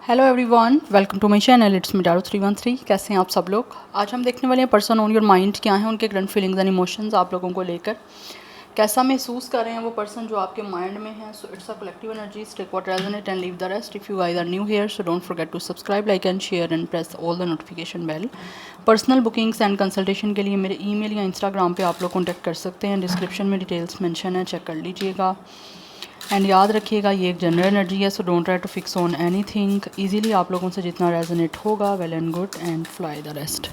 Hello everyone, welcome to my channel. It's me Daro 313। कैसे हैं आप सब लोग। आज हम देखने वाले हैं पर्सन ऑन योर माइंड क्या है, उनके करंट फीलिंग्स एंड इमोशंस आप लोगों को लेकर कैसा महसूस कर रहे हैं वो पर्सन जो आपके माइंड में है। So it's a collective energy, take what resonate and leave the rest. If you guys are new here so don't forget to subscribe, like and share and press all the notification bell. Personal bookings and consultation के लिए मेरे email या Instagram पे आप लोग contact कर सकते हैं। डिस्क्रिप्शन में डिटेल्स मेंशन है, चेक कर लीजिएगा। एंड याद रखिएगा ये एक जनरल एनर्जी है, so don't try to fix on anything. Easily आप लोगों से जितना रेजोनेट होगा well and good, and fly the rest.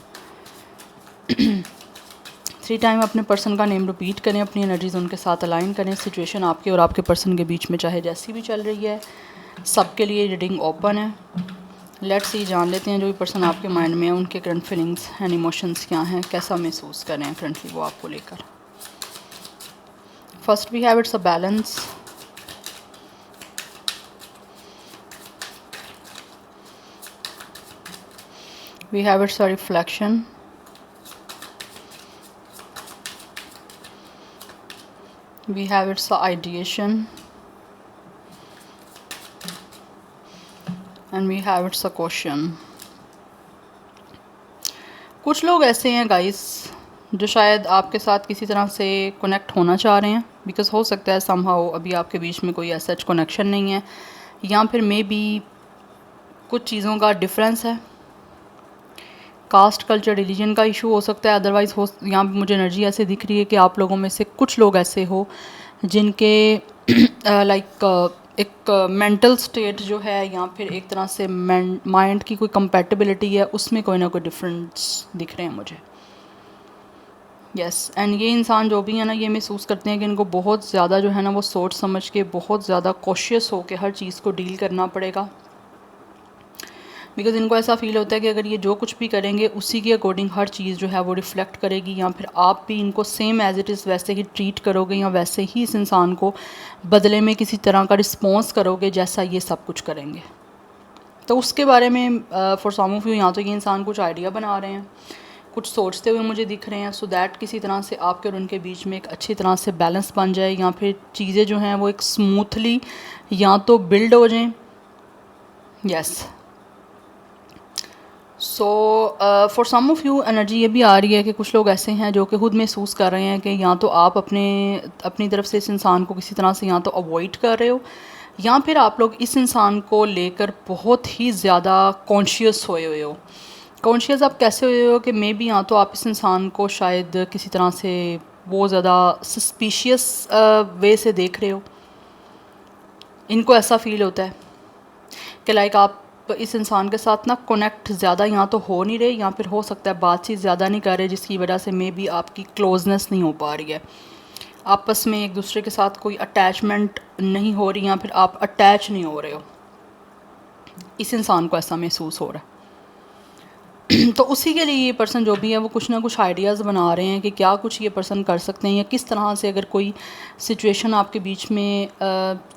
3 time अपने पर्सन का नेम रिपीट करें, अपनी एनर्जीज उनके साथ अलाइन करें। सिचुएशन आपके और आपके पर्सन के बीच में चाहे जैसी भी चल रही है, सबके लिए रीडिंग ओपन है। लेट्स सी, जान लेते हैं जो भी पर्सन आपके माइंड में है उनके करंट फीलिंग्स एंड इमोशंस क्या हैं, कैसा महसूस कर रहे हैं करंटली वो आपको लेकर। First we have it's a balance. We have it's a reflection. We have it's a ideation. And we have it's a question. कुछ लोग ऐसे हैं गाइस जो शायद आपके साथ किसी तरह से कनेक्ट होना चाह रहे हैं, बिकॉज हो सकता है समहाउ अभी आपके बीच में कोई ऐसा कनेक्शन नहीं है, या फिर मे बी कुछ चीज़ों का डिफरेंस है। कास्ट, कल्चर, रिलीजन का इशू हो सकता है। अदरवाइज़ हो, यहाँ पे मुझे एनर्जी ऐसे दिख रही है कि आप लोगों में से कुछ लोग ऐसे हो जिनके लाइक एक मेंटल स्टेट जो है, या फिर एक तरह से माइंड की कोई कंपैटिबिलिटी है, उसमें कोई ना कोई डिफरेंस दिख रहे हैं मुझे। यस, एंड ये इंसान जो भी है ना, ये महसूस करते हैं कि इनको बहुत ज़्यादा जो है ना वो सोच समझ के, बहुत ज़्यादा कॉशियस हो के हर चीज़ को डील करना पड़ेगा। बिकॉज़ इनको ऐसा फील होता है कि अगर ये जो कुछ भी करेंगे उसी के अकॉर्डिंग हर चीज़ जो है वो रिफ़्लेक्ट करेगी, या फिर आप भी इनको सेम एज़ इट इज़ वैसे ही ट्रीट करोगे, या वैसे ही इस इंसान को बदले में किसी तरह का रिस्पॉन्स करोगे जैसा ये सब कुछ करेंगे। तो उसके बारे में फॉर सम ऑफ यू यहाँ तो ये इंसान कुछ आइडिया बना रहे हैं, कुछ सोचते हुए मुझे दिख रहे हैं, सो दैट किसी तरह से आपके और उनके बीच में एक अच्छी तरह से बैलेंस बन जाए, या फिर चीज़ें जो हैं वो एक स्मूथली या तो बिल्ड हो जाएं। Yes, so for some of you energy ये भी आ रही है कि कुछ लोग ऐसे हैं जो कि खुद महसूस कर रहे हैं कि या तो आप अपनी तरफ से इस इंसान को किसी तरह से या तो अवॉइड कर रहे हो, या फिर आप लोग इस इंसान को लेकर बहुत ही ज़्यादा कॉन्शियस हुए हुए हो। कॉन्शियस आप कैसे हुए हो कि मे बी या तो आप इस इंसान को शायद किसी तरह से बहुत ज़्यादा सस्पिशियस वे से देख रहे हो। इनको ऐसा फील होता है कि लाइक आप इस इंसान के साथ ना कनेक्ट ज़्यादा यहाँ तो हो नहीं रहे, या फिर हो सकता है बातचीत ज़्यादा नहीं कर रहे, जिसकी वजह से मे बी आपकी क्लोजनेस नहीं हो पा रही है, आपस में एक दूसरे के साथ कोई अटैचमेंट नहीं हो रही, या फिर आप अटैच नहीं हो रहे हो। इस इंसान को ऐसा महसूस हो रहा है। तो उसी के लिए ये पर्सन जो भी है वो कुछ ना कुछ आइडियाज़ बना रहे हैं कि क्या कुछ ये पर्सन कर सकते हैं, या किस तरह से अगर कोई सिचुएशन आपके बीच में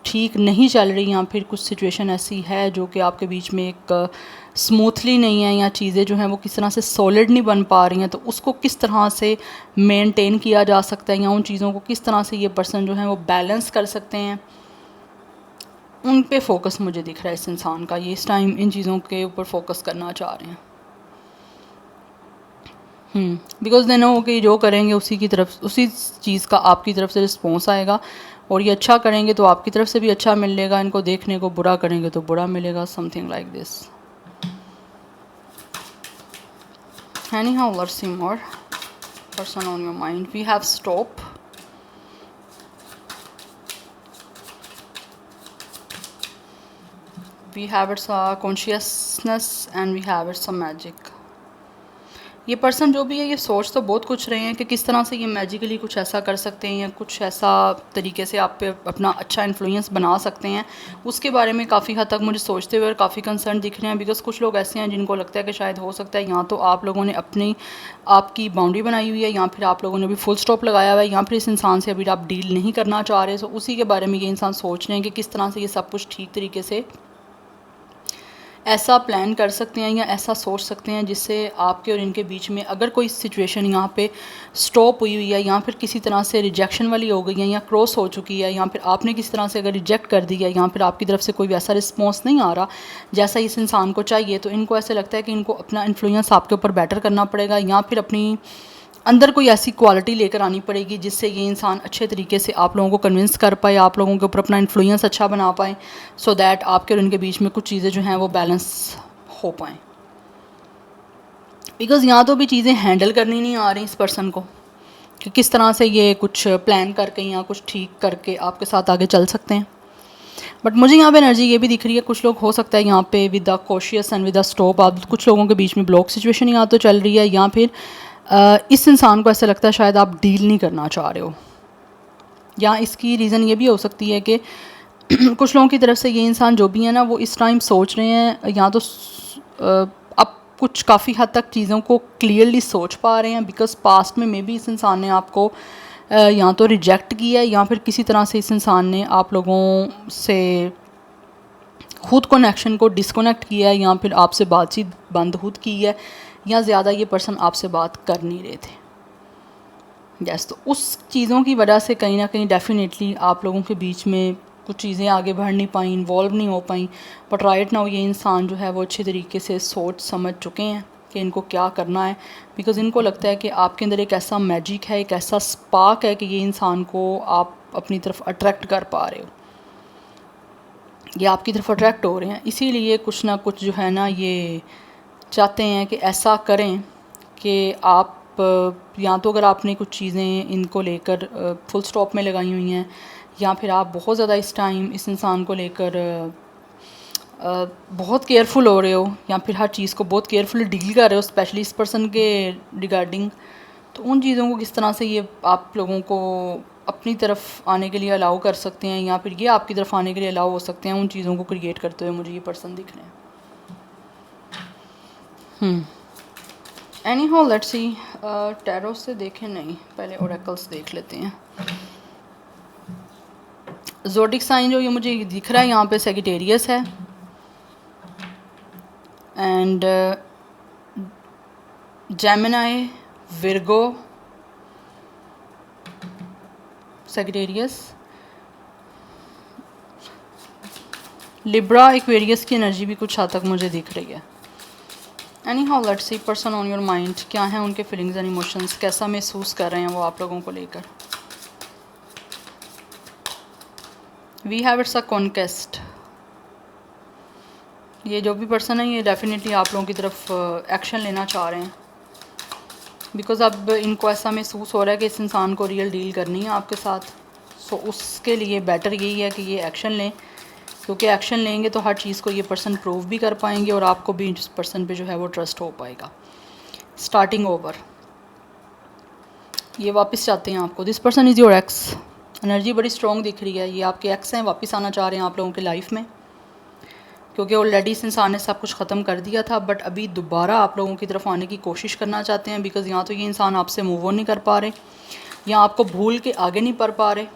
ठीक नहीं चल रही, या फिर कुछ सिचुएशन ऐसी है जो कि आपके बीच में एक स्मूथली नहीं है, या चीज़ें जो हैं वो किस तरह से सॉलिड नहीं बन पा रही हैं, तो उसको किस तरह से मेंटेन किया जा सकता है, या उन चीज़ों को किस तरह से ये पर्सन जो है वो बैलेंस कर सकते हैं, उन पे फोकस मुझे दिख रहा है इस इंसान का। ये इस टाइम इन चीज़ों के ऊपर फोकस करना चाह रहे हैं। बिकॉज दे नो कि जो करेंगे उसी की तरफ, उसी चीज़ का आपकी तरफ से रिस्पॉन्स आएगा, और ये अच्छा करेंगे तो आपकी तरफ से भी अच्छा मिलेगा, इनको देखने को बुरा करेंगे तो बुरा मिलेगा, something like this. Anyhow, let's see more person on your mind. We have stop, we have it's a consciousness, and we have it's a magic. ये पर्सन जो भी है ये सोच तो बहुत कुछ रहे हैं कि किस तरह से ये मैजिकली कुछ ऐसा कर सकते हैं, या कुछ ऐसा तरीके से आप पे अपना अच्छा इन्फ्लुएंस बना सकते हैं। उसके बारे में काफ़ी हद तक मुझे सोचते हुए और काफ़ी कंसर्न दिख रहे हैं, बिकॉज कुछ लोग ऐसे हैं जिनको लगता है कि शायद हो सकता है या तो आप लोगों ने आपकी बाउंड्री बनाई हुई है, या फिर आप लोगों ने भी फुल स्टॉप लगाया हुआ है, या फिर इस इंसान से अभी आप डील नहीं करना चाह रहे। सो उसी के बारे में ये इंसान सोच रहे हैं कि किस तरह से ये सब कुछ ठीक तरीके से ऐसा प्लान कर सकते हैं या ऐसा सोच सकते हैं जिससे आपके और इनके बीच में अगर कोई सिचुएशन यहाँ पे स्टॉप हुई हुई है या फिर किसी तरह से रिजेक्शन वाली हो गई है या क्रॉस हो चुकी है या फिर आपने किसी तरह से अगर रिजेक्ट कर दिया या फिर आपकी तरफ से कोई वैसा रिस्पॉन्स नहीं आ रहा जैसा इस इंसान को चाहिए, तो इनको ऐसे लगता है कि इनको अपना इन्फ्लुएंस आपके ऊपर बेटर करना पड़ेगा या फिर अपनी अंदर कोई ऐसी क्वालिटी लेकर आनी पड़ेगी जिससे ये इंसान अच्छे तरीके से आप लोगों को कन्विंस कर पाए, आप लोगों के ऊपर अपना इन्फ्लुएंस अच्छा बना पाए, सो दैट आपके और उनके बीच में कुछ चीज़ें जो हैं वो बैलेंस हो पाएँ। बिकॉज़ यहाँ तो भी चीज़ें हैंडल करनी नहीं आ रही इस पर्सन को कि किस तरह से ये कुछ प्लान करके या कुछ ठीक करके आपके साथ आगे चल सकते हैं। बट मुझे यहाँ पे एनर्जी ये भी दिख रही है, कुछ लोग हो सकता है यहाँ पे with the cautious and with the stop, आप कुछ लोगों के बीच में ब्लॉक सिचुएशन यहाँ तो चल रही है या फिर इस इंसान को ऐसा लगता है शायद आप डील नहीं करना चाह रहे हो, या इसकी रीज़न ये भी हो सकती है कि कुछ लोगों की तरफ से ये इंसान जो भी है ना वो इस टाइम सोच रहे हैं या तो अब कुछ काफ़ी हद तक चीज़ों को क्लियरली सोच पा रहे हैं, बिकॉज पास्ट में मे बी इस इंसान ने आपको या तो रिजेक्ट किया है या फिर किसी तरह से इस इंसान ने आप लोगों से खुद कनेक्शन को डिसकनेक्ट किया है या फिर आपसे बातचीत बंद खुद की है या ज़्यादा ये पर्सन आपसे बात कर नहीं रहे थे। यस, तो उस चीज़ों की वजह से कहीं ना कहीं डेफिनेटली आप लोगों के बीच में कुछ चीज़ें आगे बढ़ नहीं पाई, इन्वॉल्व नहीं हो पाई। बट राइट नाउ ये इंसान जो है वो अच्छे तरीके से सोच समझ चुके हैं कि इनको क्या करना है, बिकॉज़ इनको लगता है कि आपके अंदर एक ऐसा मैजिक है, एक ऐसा स्पार्क है कि ये इंसान को आप अपनी तरफ अट्रैक्ट कर पा रहे हो, ये आपकी तरफ अट्रैक्ट हो रहे हैं। इसीलिए कुछ ना कुछ जो है ना ये चाहते हैं कि ऐसा करें कि आप या तो अगर आपने कुछ चीज़ें इनको लेकर फुल स्टॉप में लगाई हुई हैं या फिर आप बहुत ज़्यादा इस टाइम इस इंसान को लेकर बहुत केयरफुल हो रहे हो या फिर हर चीज़ को बहुत केयरफुली डील कर रहे हो, स्पेशली इस पर्सन के रिगार्डिंग, तो उन चीज़ों को किस तरह से ये आप लोगों को अपनी तरफ आने के लिए अलाउ कर सकते हैं या फिर ये आपकी तरफ आने के लिए अलाउ हो सकते हैं, उन चीज़ों को क्रिएट करते हुए मुझे ये पर्सन दिख रहे हैं। Any how let's see, tarot से देखें नहीं, पहले ओरेकल्स देख लेते हैं। ज़ोडिक साइन जो ये मुझे दिख रहा है यहाँ पे सेजिटेरियस है and Gemini, Virgo, Sagittarius, Libra, Aquarius की एनर्जी भी कुछ हद तक मुझे दिख रही है। Any how let's see, person on your mind, क्या है उनके फीलिंग्स एंड इमोशंस, कैसा महसूस कर रहे हैं वो आप लोगों को लेकर। We have it's a conquest, ये जो भी पर्सन है ये डेफिनेटली आप लोगों की तरफ एक्शन लेना चाह रहे हैं, बिकॉज़ अब इनको ऐसा महसूस हो रहा है कि इस इंसान को रियल डील करनी है आपके साथ। सो उसके लिए बेटर यही है कि ये एक्शन लें, क्योंकि एक्शन लेंगे तो हर चीज़ को ये पर्सन प्रूव भी कर पाएंगे और आपको भी इस पर्सन पे जो है वो ट्रस्ट हो पाएगा। स्टार्टिंग ओवर, ये वापस चाहते हैं आपको, this person is your x, energy बड़ी स्ट्रॉन्ग दिख रही है, ये आपके एक्स हैं, वापस आना चाह रहे हैं आप लोगों के लाइफ में, क्योंकि ऑलरेडी इस इंसान ने सब कुछ ख़त्म कर दिया था, बट अभी दोबारा आप लोगों की तरफ आने की कोशिश करना चाहते हैं, बिकॉज़ यहाँ तो ये इंसान आपसे मूव ऑन नहीं कर पा रहे या आपको भूल के आगे नहीं बढ़ पा रहे।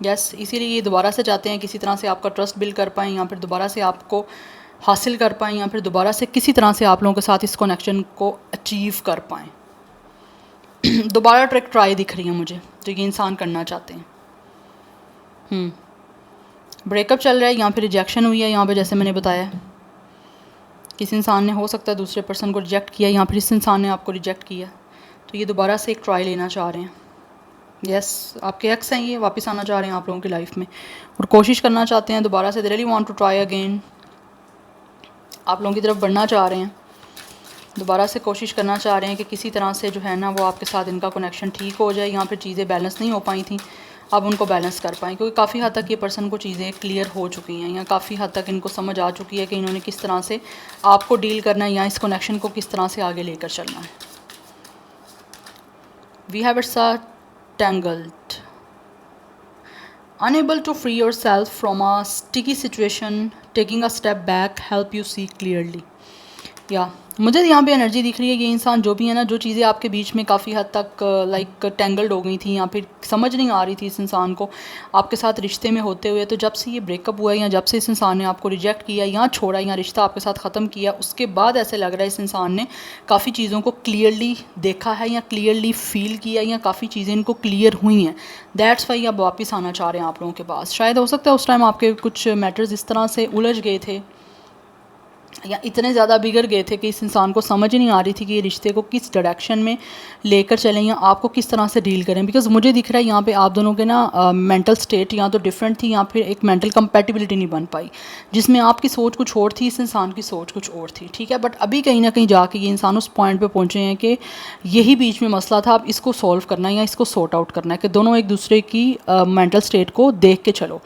यस, इसीलिए ये दोबारा से चाहते हैं किसी तरह से आपका ट्रस्ट बिल्ड कर पाएँ या फिर दोबारा से आपको हासिल कर पाएँ या फिर दोबारा से किसी तरह से आप लोगों के साथ इस कनेक्शन को अचीव कर पाएँ। दोबारा ट्रिक ट्राई दिख रही है मुझे जो ये इंसान करना चाहते हैं। ब्रेकअप चल रहा है या फिर रिजेक्शन हुई है यहाँ पे, जैसे मैंने बताया किसी इंसान ने हो सकता है दूसरे पर्सन को रिजेक्ट किया या फिर इस इंसान ने आपको रिजेक्ट किया, तो ये दोबारा से एक ट्राई लेना चाह रहे हैं। यस, आपके एक्स हैं, ये वापस आना चाह रहे हैं आप लोगों की लाइफ में और कोशिश करना चाहते हैं दोबारा से, they really want to try again, आप लोगों की तरफ बढ़ना चाह रहे हैं, दोबारा से कोशिश करना चाह रहे हैं कि किसी तरह से जो है ना वो आपके साथ इनका कनेक्शन ठीक हो जाए, यहाँ पर चीज़ें बैलेंस नहीं हो पाई थी, अब उनको बैलेंस कर पाएँ, क्योंकि काफ़ी हद तक ये पर्सन को चीज़ें क्लियर हो चुकी हैं या काफ़ी हद तक इनको समझ आ चुकी है कि इन्होंने किस तरह से आपको डील करना है या इस कनेक्शन को किस तरह से आगे लेकर चलना है। We have it's a tangled, unable to free yourself from a sticky situation, taking a step back help you see clearly। या मुझे यहाँ पे एनर्जी दिख रही है, ये इंसान जो भी है ना, जो चीज़ें आपके बीच में काफ़ी हद तक लाइक टेंगल्ड हो गई थी या फिर समझ नहीं आ रही थी इस इंसान को आपके साथ रिश्ते में होते हुए, तो जब से ये ब्रेकअप हुआ या जब से इस इंसान ने आपको रिजेक्ट किया या छोड़ा या रिश्ता आपके साथ ख़त्म किया, उसके बाद ऐसे लग रहा है इस इंसान ने काफ़ी चीज़ों को क्लियरली देखा है या क्लियरली फील किया या काफ़ी चीज़ें इनको क्लियर हुई हैं। दैट्स वाई अब वापस आना चाह रहे हैं आप लोगों के पास। शायद हो सकता है उस टाइम आपके कुछ मैटर्स इस तरह से उलझ गए थे या इतने ज़्यादा बिगड़ गए थे कि इस इंसान को समझ ही नहीं आ रही थी कि ये रिश्ते को किस डायरेक्शन में लेकर चलें या आपको किस तरह से डील करें। बिकॉज मुझे दिख रहा है यहाँ पे आप दोनों के ना मेंटल स्टेट या तो डिफरेंट थी या फिर एक मेंटल कंपैटिबिलिटी नहीं बन पाई, जिसमें आपकी सोच कुछ और थी, इस इंसान की सोच कुछ और थी। ठीक है, बट अभी कहीं ना कहीं जाके ये इंसान उस पॉइंट पर पहुँचे हैं कि यही बीच में मसला था, अब इसको सॉल्व करना है या इसको सॉर्ट आउट करना है कि दोनों एक दूसरे की मेंटल स्टेट को देख के चलो,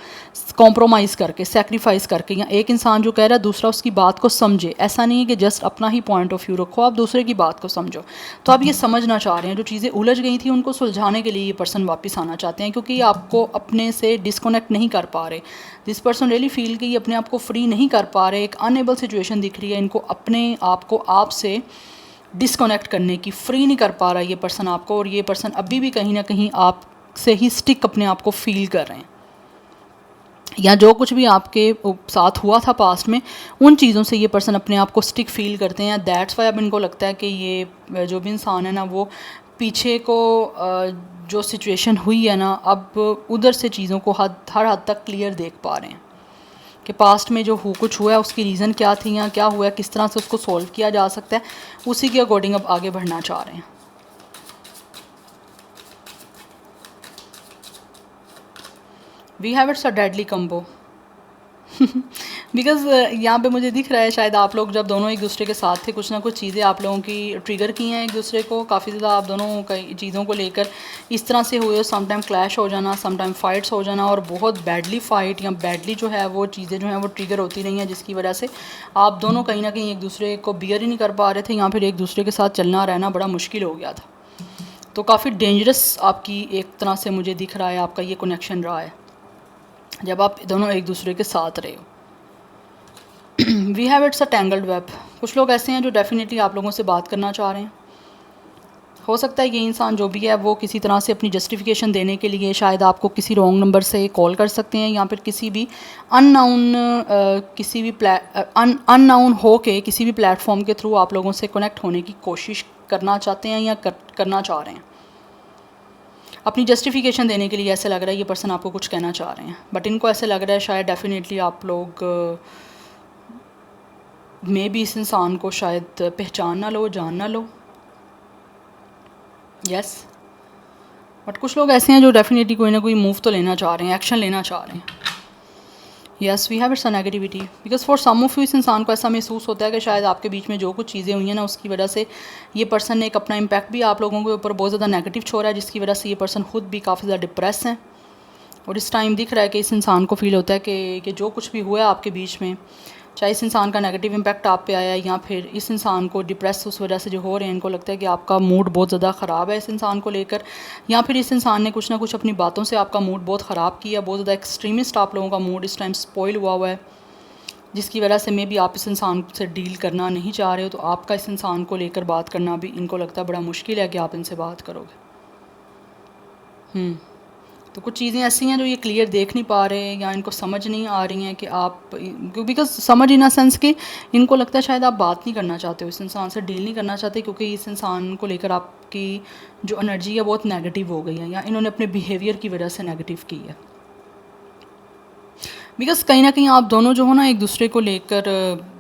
कॉम्प्रोमाइज़ करके, सेक्रीफाइस करके, या एक इंसान जो कह रहा है दूसरा उसकी बात को समझे। ऐसा नहीं है कि जस्ट अपना ही पॉइंट ऑफ व्यू रखो, आप दूसरे की बात को समझो। तो आप ये समझना चाह रहे हैं, जो चीज़ें उलझ गई थी उनको सुलझाने के लिए ये पर्सन वापस आना चाहते हैं, क्योंकि ये आपको अपने से डिस्कनेक्ट नहीं कर पा रहे। दिस पर्सन रियली फील कि ये अपने आप को फ्री नहीं कर पा रहे, एक अनएबल सिचुएशन दिख रही है इनको अपने आप को आप से डिस्कनेक्ट करने की, फ्री नहीं कर पा रहा ये पर्सन आपको, और ये पर्सन अभी भी कहीं ना कहीं आप से ही स्टिक अपने आप को फील कर रहे हैं, या जो कुछ भी आपके साथ हुआ था पास्ट में उन चीज़ों से ये पर्सन अपने आप को स्टिक फील करते हैं। दैट्स वाई अब इनको लगता है कि ये जो भी इंसान है ना वो पीछे को जो सिचुएशन हुई है ना, अब उधर से चीज़ों को हर हद तक क्लियर देख पा रहे हैं कि पास्ट में जो कुछ हुआ है उसकी रीज़न क्या थी या क्या हुआ है, किस तरह से उसको सॉल्व किया जा सकता है, उसी के अकॉर्डिंग अब आगे बढ़ना चाह रहे हैं। We have it's a deadly combo because यहाँ पे मुझे दिख रहा है शायद आप लोग जब दोनों एक दूसरे के साथ थे, कुछ ना कुछ चीज़ें आप लोगों की ट्रिगर की हैं एक दूसरे को, काफ़ी ज़्यादा आप दोनों कई चीज़ों को लेकर इस तरह से हुए, समटाइम क्लैश हो जाना, समटाइम फाइट्स हो जाना, और बहुत बैडली फाइट या बैडली जो है वो चीज़ें जो हैं वो ट्रिगर होती रही हैं, जिसकी वजह से आप दोनों कहीं ना कहीं एक दूसरे को बियर ही नहीं कर पा रहे थे, या फिर एक दूसरे के साथ चलना रहना बड़ा मुश्किल हो गया था। तो काफ़ी डेंजरस आपकी एक तरह से मुझे दिख रहा है आपका ये कनेक्शन रहा है जब आप दोनों एक दूसरे के साथ रहे हो। We have it's a tangled web. कुछ लोग ऐसे हैं जो डेफिनेटली आप लोगों से बात करना चाह रहे हैं। हो सकता है ये इंसान जो भी है वो किसी तरह से अपनी जस्टिफिकेशन देने के लिए शायद आपको किसी रॉन्ग नंबर से कॉल कर सकते हैं, या फिर किसी भी अननाउन हो के किसी भी प्लेटफॉर्म के थ्रू आप लोगों से कनेक्ट होने की कोशिश करना चाहते हैं या करना चाह रहे हैं। अपनी जस्टिफिकेशन देने के लिए ऐसे लग रहा है ये पर्सन आपको कुछ कहना चाह रहे हैं, बट इनको ऐसे लग रहा है शायद डेफिनेटली आप लोग मे भी इस इंसान को शायद पहचान ना लो, जान ना लो। यस, बट कुछ लोग ऐसे हैं जो डेफिनेटली कोई ना कोई मूव तो लेना चाह रहे हैं, एक्शन लेना चाह रहे हैं। Yes, we have it's a negativity because for some of you इस इंसान को ऐसा महसूस होता है कि शायद आपके बीच में जो कुछ चीज़ें हुई हैं ना उसकी वजह से ये पर्सन ने एक अपना इम्पैक्ट भी आप लोगों के ऊपर बहुत ज़्यादा नेगेटिव छोड़ा है, जिसकी वजह से ये पर्सन खुद भी काफ़ी ज़्यादा डिप्रेस हैं। और इस टाइम दिख रहा है कि इस इंसान को फील होता है कि जो कुछ भी हुआ है आपके बीच में, चाहे इस इंसान का नेगेटिव इम्पैक्ट आप पे आया या फिर इस इंसान को डिप्रेस उस वजह से जो हो रहे हैं, इनको लगता है कि आपका मूड बहुत ज़्यादा ख़राब है इस इंसान को लेकर, या फिर इस इंसान ने कुछ ना कुछ अपनी बातों से आपका मूड बहुत ख़राब किया, बहुत ज़्यादा एक्सट्रीमिस्ट आप लोगों का मूड इस टाइम स्पॉइल हुआ है, जिसकी वजह से मे भी आप इस इंसान से डील करना नहीं चाह रहे हो। तो आपका इस इंसान को लेकर बात करना भी इनको लगता है बड़ा मुश्किल है कि आप इनसे बात करोगे। तो कुछ चीज़ें ऐसी हैं जो ये क्लियर देख नहीं पा रहे या इनको समझ नहीं आ रही हैं कि आप, बिकॉज समझ इन अ सेंस कि इनको लगता है शायद आप बात नहीं करना चाहते हो, इस इंसान से डील नहीं करना चाहते, क्योंकि इस इंसान को लेकर आपकी जो एनर्जी है बहुत नेगेटिव हो गई है, या इन्होंने अपने बिहेवियर की वजह से नेगेटिव की है। बिकॉज कहीं ना कहीं आप दोनों जो हो ना एक दूसरे को लेकर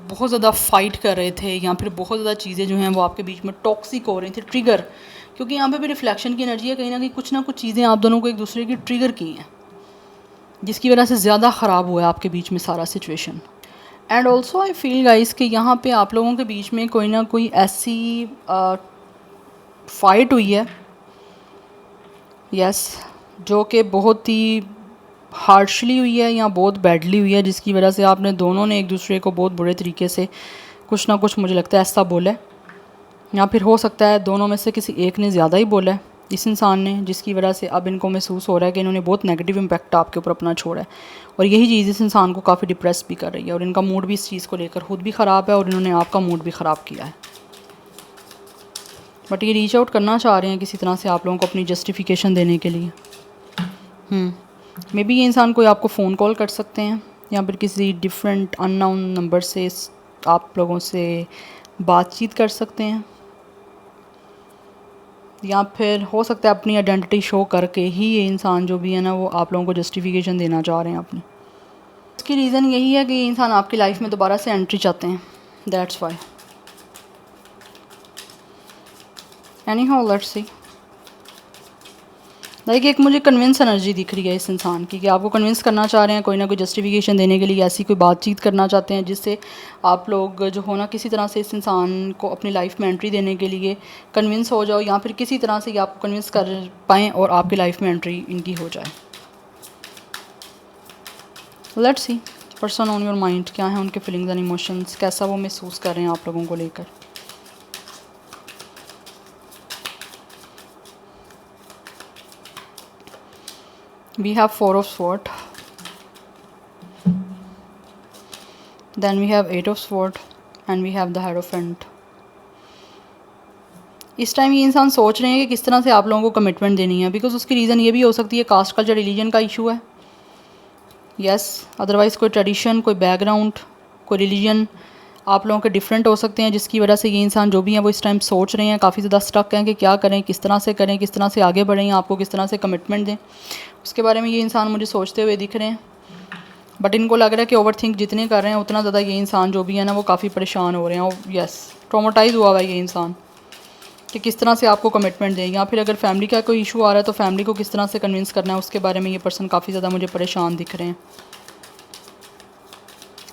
बहुत ज़्यादा फाइट कर रहे थे, या फिर बहुत ज़्यादा चीज़ें जो हैं वो आपके बीच में टॉक्सिक हो रही थी, ट्रिगर, क्योंकि यहाँ पे भी रिफ्लेक्शन की एनर्जी है, कहीं ना कुछ चीज़ें आप दोनों को एक दूसरे की ट्रिगर की हैं, जिसकी वजह से ज़्यादा ख़राब हुआ है आपके बीच में सारा situation. And also I feel guys कि यहाँ पे आप लोगों के बीच में कोई ना कोई ऐसी फाइट हुई है, यस, जो कि बहुत ही हार्शली हुई है या बहुत बैडली हुई है, जिसकी वजह से आपने दोनों ने एक दूसरे को बहुत बुरे तरीके से कुछ ना कुछ मुझे लगता है ऐसा बोला है, या फिर हो सकता है दोनों में से किसी एक ने ज़्यादा ही बोला है, इस इंसान ने, जिसकी वजह से अब इनको महसूस हो रहा है कि इन्होंने बहुत नेगेटिव इम्पैक्ट आपके ऊपर अपना छोड़ा है, और यही चीज़ इस इंसान को काफ़ी डिप्रेस भी कर रही है, और इनका मूड भी इस चीज़ को लेकर खुद भी ख़राब है और इन्होंने आपका मूड भी ख़राब किया है। बट ये रीच आउट करना चाह रहे हैं किसी तरह से आप लोगों को अपनी जस्टिफिकेशन देने के लिए। मे बी ये इंसान कोई आपको फ़ोन कॉल कर सकते हैं, या फिर किसी डिफरेंट अननोन नंबर से आप लोगों से बातचीत कर सकते हैं, या फिर हो सकता है अपनी आइडेंटिटी शो करके ही ये इंसान जो भी है ना वो आप लोगों को जस्टिफिकेशन देना चाह रहे हैं अपनी। इसकी रीज़न यही है कि ये इंसान आपकी लाइफ में दोबारा से एंट्री चाहते हैं, that's why. Any how let's see. Like एक मुझे कन्विंस एनर्जी दिख रही है इस इंसान की, कि आपको कन्विंस करना चाह रहे हैं, कोई ना कोई जस्टिफिकेशन देने के लिए ऐसी कोई बातचीत करना चाहते हैं जिससे आप लोग जो हो ना किसी तरह से इस इंसान को अपनी लाइफ में एंट्री देने के लिए कन्विंस हो जाओ, या फिर किसी तरह से ये आपको कन्विंस कर पाएँ और आपकी लाइफ में एंट्री इनकी हो जाए। Let's see person on your mind, क्या है उनके फीलिंग्स एंड इमोशंस, कैसा वो महसूस कर रहे हैं आप लोगों को लेकर। We have 4 of Swords, then we have 8 of Swords, and we have the Hierophant. इस टाइम ये इंसान सोच रहे हैं कि किस तरह से आप लोगों को कमिटमेंट देनी है, बिकॉज उसकी रीज़न ये भी हो सकती है कास्ट कल्चर रिलीजन का इशू है। यस, अदरवाइज़ कोई ट्रेडिशन, कोई बैकग्राउंड, कोई रिलीजन आप लोगों के डिफरेंट हो सकते हैं, जिसकी वजह से ये इंसान जो भी हैं वो इस टाइम सोच रहे हैं, काफ़ी ज़्यादा स्टक हैं कि क्या करें, किस तरह से करें, किस तरह से आगे बढ़ें, आपको किस तरह से कमिटमेंट दें, उसके बारे में ये इंसान मुझे सोचते हुए दिख रहे हैं। बट इनको लग रहा है कि ओवर थिंक जितने कर रहे हैं उतना ज़्यादा ये इंसान जो भी है ना वो काफ़ी परेशान हो रहे हैं, और यस ट्रॉमेटाइज़ हुआ हुआ है ये इंसान कि किस तरह से आपको कमिटमेंट दें, या फिर अगर फैमिली का कोई इशू आ रहा है तो फैमिली को किस तरह से कन्विंस करना है, उसके बारे में ये पर्सन काफ़ी ज़्यादा मुझे परेशान दिख रहे हैं।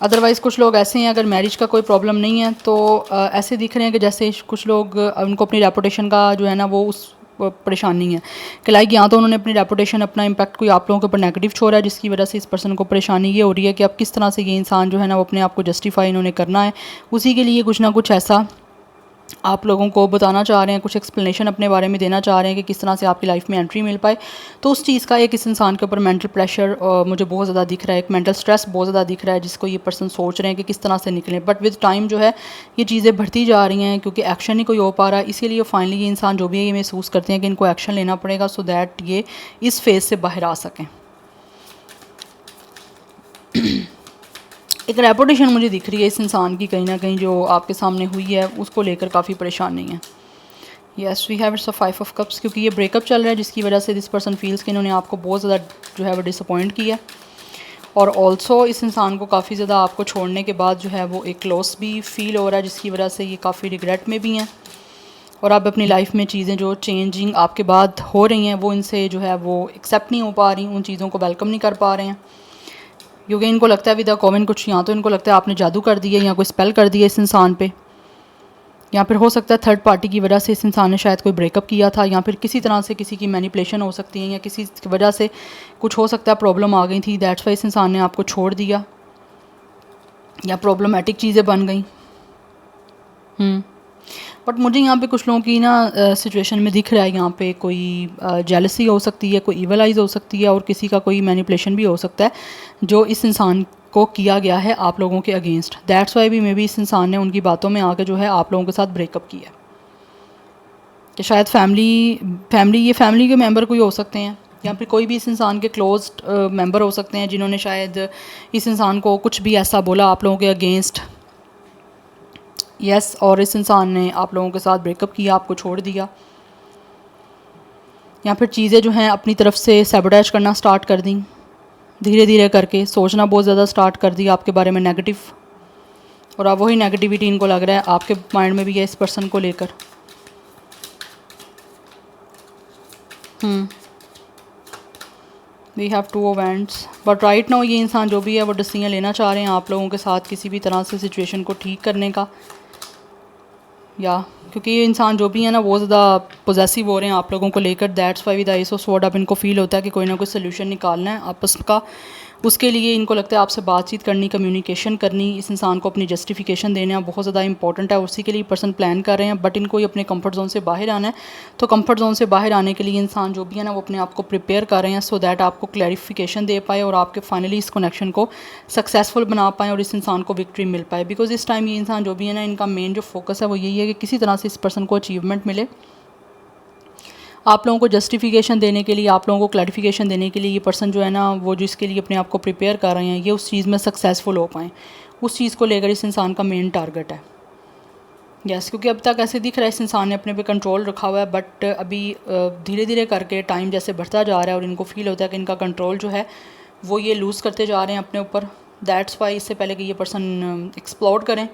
अदरवाइज़ कुछ लोग ऐसे हैं, अगर मैरिज का कोई प्रॉब्लम नहीं है तो ऐसे दिख रहे हैं कि जैसे कुछ लोग उनको अपनी रेपुटेशन का जो है ना वो उस परेशानी है कि लाइक या तो उन्होंने अपनी रेपुटेशन, अपना इम्पैक्ट कोई आप लोगों के ऊपर नेगेटिव छोड़ा है, जिसकी वजह से इस पर्सन को परेशानी ये हो रही है कि अब किस तरह से ये इंसान जो है ना वो अपने आप को जस्टिफाई इन्होंने करना है, उसी के लिए कुछ ना कुछ ऐसा आप लोगों को बताना चाह रहे हैं, कुछ एक्सप्लेनेशन अपने बारे में देना चाह रहे हैं कि किस तरह से आपकी लाइफ में एंट्री मिल पाए। तो उस चीज़ का एक इस इंसान के ऊपर मेंटल प्रेशर मुझे बहुत ज़्यादा दिख रहा है, एक मेंटल स्ट्रेस बहुत ज़्यादा दिख रहा है, जिसको ये पर्सन सोच रहे हैं कि किस तरह से निकलें। बट विद टाइम जो है ये चीज़ें बढ़ती जा रही हैं, क्योंकि एक्शन नहीं कोई हो पा रहा, इसीलिए फाइनली ये इंसान जो भी है ये महसूस करते हैं कि इनको एक्शन लेना पड़ेगा सो दैट ये इस फेज़ से बाहर आ सकें। एक रेपुटेशन मुझे दिख रही है इस इंसान की कहीं ना कहीं जो आपके सामने हुई है, उसको लेकर काफ़ी परेशानी है। Yes, we have it's a 5 of cups, क्योंकि ये ब्रेकअप चल रहा है, जिसकी वजह से दिस पर्सन फील्स कि इन्होंने आपको बहुत ज़्यादा जो है वो डिसअपॉइंट किया, और ऑल्सो इस इंसान को काफ़ी ज़्यादा आपको छोड़ने के बाद जो है वो एक लॉस भी फील हो रहा है, जिसकी वजह से ये काफ़ी रिग्रेट में भी हैं, और अब अपनी लाइफ में चीज़ें जो चेंजिंग आपके बाद हो रही हैं वो इनसे जो है वो एक्सेप्ट नहीं हो पा रही, उन चीज़ों को वेलकम नहीं कर पा रहे हैं, क्योंकि इनको लगता है विद द कॉमन कुछ, या तो इनको लगता है आपने जादू कर दिया या कोई स्पेल कर दिया इस इंसान पे, या फिर हो सकता है थर्ड पार्टी की वजह से इस इंसान ने शायद कोई ब्रेकअप किया था, या फिर किसी तरह से किसी की मैनिपुलेशन हो सकती है, या किसी वजह से कुछ हो सकता है प्रॉब्लम आ गई थी, दैट्स वाई इस इंसान ने आपको छोड़ दिया, या प्रॉब्लमेटिक चीज़ें बन गई। बट मुझे यहाँ पे कुछ लोगों की ना सिचुएशन में दिख रहा है, यहाँ पे कोई जेलसी हो सकती है, कोई इवल आइज़ हो सकती है, और किसी का कोई मैनिपुलेशन भी हो सकता है जो इस इंसान को किया गया है आप लोगों के अगेंस्ट। दैट्स वाई भी मे बी इस इंसान ने उनकी बातों में आकर जो है आप लोगों के साथ ब्रेकअप किया, कि शायद फैमिली के मेंबर कोई हो सकते हैं, या फिर कोई भी इस इंसान के क्लोज मेंबर हो सकते हैं जिन्होंने शायद इस इंसान को कुछ भी ऐसा बोला आप लोगों के अगेंस्ट। यस, और इस इंसान ने आप लोगों के साथ ब्रेकअप किया, आपको छोड़ दिया, या फिर चीज़ें जो हैं अपनी तरफ से सैबोटेज करना स्टार्ट कर दी, धीरे धीरे करके सोचना बहुत ज़्यादा स्टार्ट कर दिया आपके बारे में नेगेटिव, और अब वही नेगेटिविटी इनको लग रहा है आपके माइंड में भी है इस पर्सन को लेकर। We have 2 of wands, but right now ये इंसान जो भी है वो डिसीजन लेना चाह रहे हैं आप लोगों के साथ किसी भी तरह से सिचुएशन को ठीक करने का, या क्योंकि ये इंसान जो भी है ना बहुत ज़्यादा पोजेसिव हो रहे हैं आप लोगों को लेकर, that's why with the S of sword अब इनको फील होता है कि कोई ना कोई सोल्यूशन निकालना है आपस का, उसके लिए इनको लगता है आपसे बातचीत करनी, कम्युनिकेशन करनी, इस इंसान को अपनी जस्टिफिकेशन देना बहुत ज़्यादा इंपॉर्टेंट है। उसी के लिए पर्सन प्लान कर रहे हैं, बट इनको ही अपने कंफर्ट जोन से बाहर आना है। तो कंफर्ट जोन से बाहर आने के लिए इंसान जो भी है ना वो अपने आप को प्रिपेयर कर रहे हैं, सो दैट आपको क्लैरिफिकेशन दे पाए और आपके फाइनली इस कनेक्शन को सक्सेसफुल बना पाएँ और इस इंसान को विक्ट्री मिल पाए। बिकॉज इस टाइम ये इंसान जो भी है ना, इनका मेन जो फोकस है वो यही है कि किसी तरह से इस पर्सन को अचीवमेंट मिले। आप लोगों को जस्टिफिकेशन देने के लिए, आप लोगों को क्लैरिफिकेशन देने के लिए ये पर्सन जो है ना वो जो इसके लिए अपने आप को प्रिपेयर कर रहे हैं, ये उस चीज़ में सक्सेसफुल हो पाएँ। उस चीज़ को लेकर इस इंसान का मेन टारगेट है। यस, क्योंकि अब तक ऐसे दिख रहा है इस इंसान ने अपने पे कंट्रोल रखा हुआ है, बट अभी धीरे धीरे करके टाइम जैसे बढ़ता जा रहा है और इनको फील होता है कि इनका कंट्रोल जो है वो ये लूज़ करते जा रहे हैं अपने ऊपर। दैट्स वाई इससे पहले कि ये पर्सन एक्सप्लोर करें,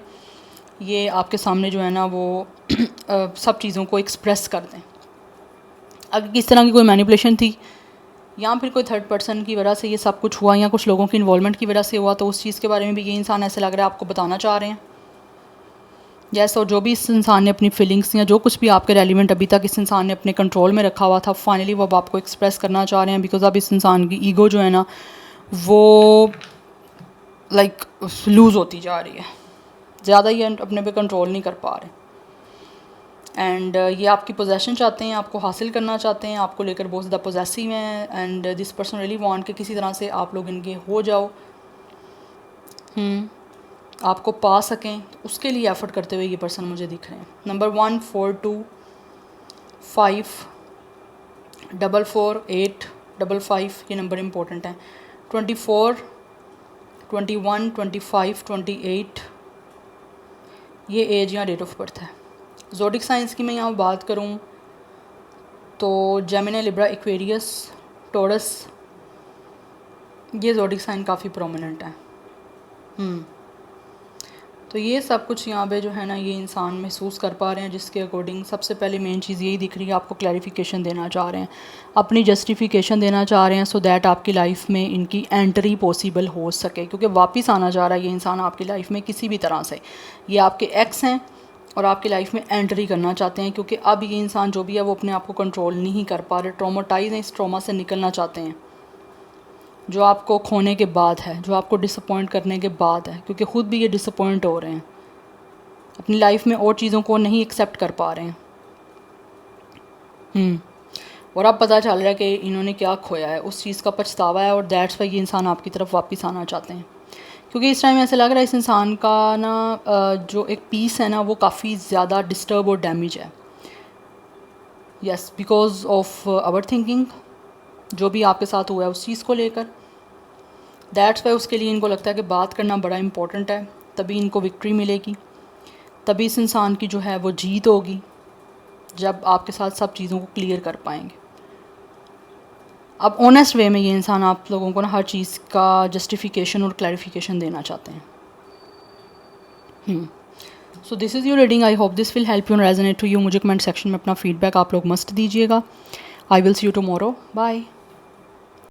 ये आपके सामने जो है ना वो सब चीज़ों को एक्सप्रेस कर दें। अगर किस तरह की कोई मैनिपुलेशन थी या फिर कोई थर्ड पर्सन की वजह से ये सब कुछ हुआ या कुछ लोगों की इन्वॉल्वमेंट की वजह से हुआ, तो उस चीज़ के बारे में भी ये इंसान ऐसे लग रहा है आपको बताना चाह रहे हैं। यस, और जो भी इस इंसान ने अपनी फीलिंग्स या जो कुछ भी आपके रेलिवेंट अभी तक इस इंसान ने अपने कंट्रोल में रखा हुआ था, फाइनली वो अब आपको एक्सप्रेस करना चाह रहे हैं। बिकॉज अब इस इंसान की ईगो जो है ना वो लाइक लूज़ होती जा रही है, ज़्यादा ही अपने पे कंट्रोल नहीं कर पा रहे। एंड ये आपकी पोजेसन चाहते हैं, आपको हासिल करना चाहते हैं, आपको लेकर बहुत ज़्यादा पोजेसिव हैं। And this person really want कि किसी तरह से आप लोग इनके हो जाओ, आपको पा सकें, तो उसके लिए एफर्ट करते हुए ये पर्सन मुझे दिख रहे हैं। नंबर 1 4 2 5 4 4 8 5 5 ये नंबर इंपॉर्टेंट है। 24 21 25 28 ये एज या डेट ऑफ बर्थ है। ज़ोडिक साइंस की मैं यहाँ बात करूँ तो जेमिनी, लिब्रा, एक्वेरियस, टॉरस, ये ज़ोडिक साइन काफ़ी प्रोमिनेंट है। तो ये सब कुछ यहाँ पे जो है ना ये इंसान महसूस कर पा रहे हैं, जिसके अकॉर्डिंग सबसे पहले मेन चीज़ यही दिख रही है, आपको क्लैरिफिकेशन देना चाह रहे हैं, अपनी जस्टिफिकेशन देना चाह रहे हैं, सो दैट आपकी लाइफ में इनकी एंट्री पॉसिबल हो सके। क्योंकि वापस आना चाह रहा है ये इंसान आपकी लाइफ में किसी भी तरह से। ये आपके एक्स हैं और आपकी लाइफ में एंट्री करना चाहते हैं, क्योंकि अब ये इंसान जो भी है वो अपने आप को कंट्रोल नहीं कर पा रहे, ट्रॉमाटाइज हैं, इस ट्रॉमा से निकलना चाहते हैं जो आपको खोने के बाद है, जो आपको डिसअपॉइंट करने के बाद है। क्योंकि ख़ुद भी ये डिसअपॉइंट हो रहे हैं, अपनी लाइफ में और चीज़ों को नहीं एक्सेप्ट कर पा रहे हैं। और अब पता चल रहा है कि इन्होंने क्या खोया है, उस चीज़ का पछतावा है, और दैट्स वाई ये इंसान आपकी तरफ वापस आना चाहते हैं। क्योंकि इस टाइम ऐसा लग रहा है इस इंसान का ना जो एक पीस है ना वो काफ़ी ज़्यादा डिस्टर्ब और डैमेज है। Yes, because of our thinking, जो भी आपके साथ हुआ है उस चीज़ को लेकर। दैट्स वाई उसके लिए इनको लगता है कि बात करना बड़ा इंपॉर्टेंट है, तभी इनको विक्ट्री मिलेगी, तभी इस इंसान की जो है वो जीत होगी, जब आपके साथ सब चीज़ों को क्लियर कर पाएंगे। अब ऑनेस्ट वे में ये इंसान आप लोगों को ना हर चीज़ का जस्टिफिकेशन और क्लैरिफिकेशन देना चाहते हैं। So this is your reading, I hope this will help you and resonate to you. मुझे कमेंट सेक्शन में अपना फीडबैक आप लोग मस्ट दीजिएगा। I will see you tomorrow, bye.